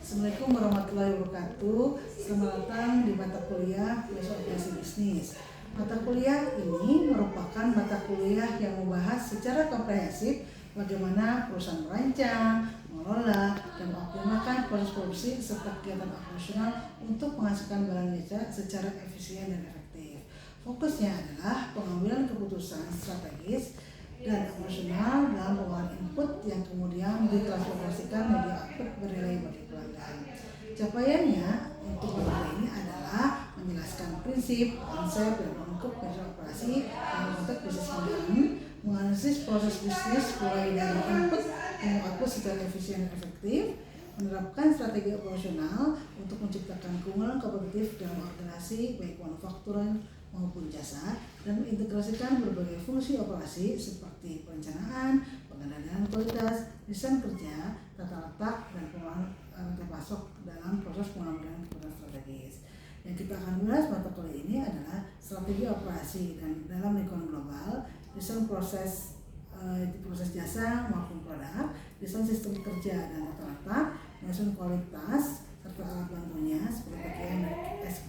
Assalamualaikum warahmatullahi wabarakatuh. Selamat datang di mata kuliah Operasi Bisnis. Mata kuliah ini merupakan mata kuliah yang membahas secara komprehensif bagaimana perusahaan merancang, mengelola, dan mengoptimalkan proses produksi serta kegiatan operasional untuk menghasilkan barang jasa secara efisien dan efektif. Fokusnya adalah pengambilan keputusan strategis dan operasional dalam pengolahan input yang kemudian ditransformasikan menjadi output bernilai bagi pelanggan. Capaiannya untuk materi ini adalah menjelaskan prinsip, konsep, dan bentuk proses operasi dalam konteks bisnis modern, menganalisis proses bisnis mulai dari input hingga output secara efisien dan efektif, menerapkan strategi operasional untuk menciptakan keunggulan kompetitif dalam organisasi baik manufaktur maupun jasa, dan mengintegrasikan berbagai fungsi operasi seperti perencanaan, pengendalian kualitas, desain kerja, tata letak, dan pengolahan rantai pasok dalam proses pengambilan keputusan strategis. Yang kita akan bahas mata kuliah ini adalah strategi operasi dan dalam lingkungan global, desain proses jasa maupun produk, desain sistem kerja dan tata letak, desain kualitas serta alat bantunya seperti bagian dari SG,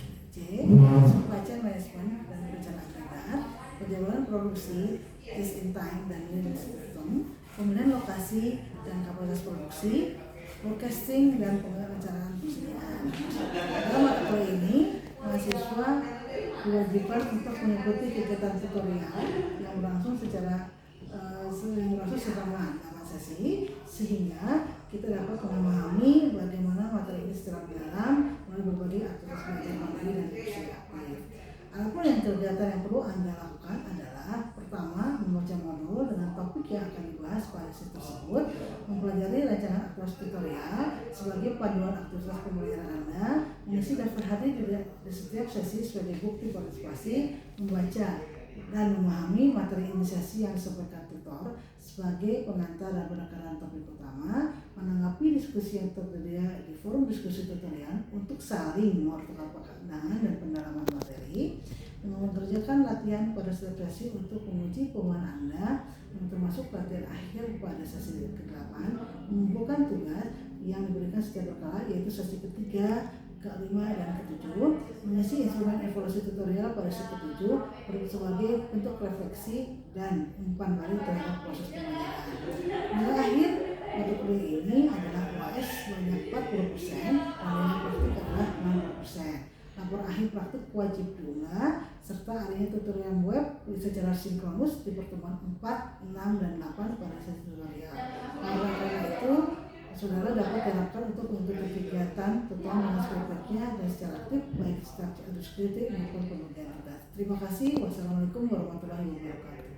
supply chain management dan perencanaan agregat, perjalanan produksi, just in time dan lean system, pemilihan lokasi dan kapasitas produksi, forecasting dan perencanaan persediaan. Dalam mata kuliah ini, mahasiswa diwajibkan untuk mengikuti kegiatan tutorial yang berlangsung secara selama 8 sesi, sehingga kita dapat memahami bagaimana materi ini secara mendalam melalui berbagai aktivitas belajar mandiri dan diskusi aktif. Adapun yang kegiatan yang perlu Anda lakukan adalah pertama, membaca modul dengan topik yang akan dibahas pada sesi tersebut, mempelajari rancangan aktivitas tutorial sebagai panduan aktivitas pembelajaran Anda, mengisi daftar hadir di setiap sesi sebagai bukti partisipasi, membaca dan memahami materi inisiasi yang disampaikan tutor sebagai pengantar dan penekanan topik utama, menanggapi diskusi yang tersedia di forum diskusi tutorial untuk saling bertukar pandangan dan pendalaman materi, mengerjakan latihan pada setiap sesi untuk menguji pemahaman Anda, yang termasuk latihan akhir pada sesi ke-8, mengumpulkan tugas yang diberikan secara berkala yaitu sesi ke-3, ke-5 dan ke-7, mengisi instrumen evaluasi tutorial pada sesi ke-7 sebagai bentuk refleksi dan umpan balik terhadap proses pembelajaran. Nilai akhir mata kuliah ini adalah UAS sebanyak 40% dan nilai praktik adalah 60%. Lapor akhir praktik wajib diunggah serta adanya tutorial web secara sinkronus di pertemuan 4, 6, dan 8 pada sesi tutorial. Karena itu, saudara dapat diharapkan untuk mengikuti kegiatan tutorial dengan skripnya dan secara aktif baik secara skriptif maupun pembelajaran. Terima kasih. Wassalamualaikum warahmatullahi wabarakatuh.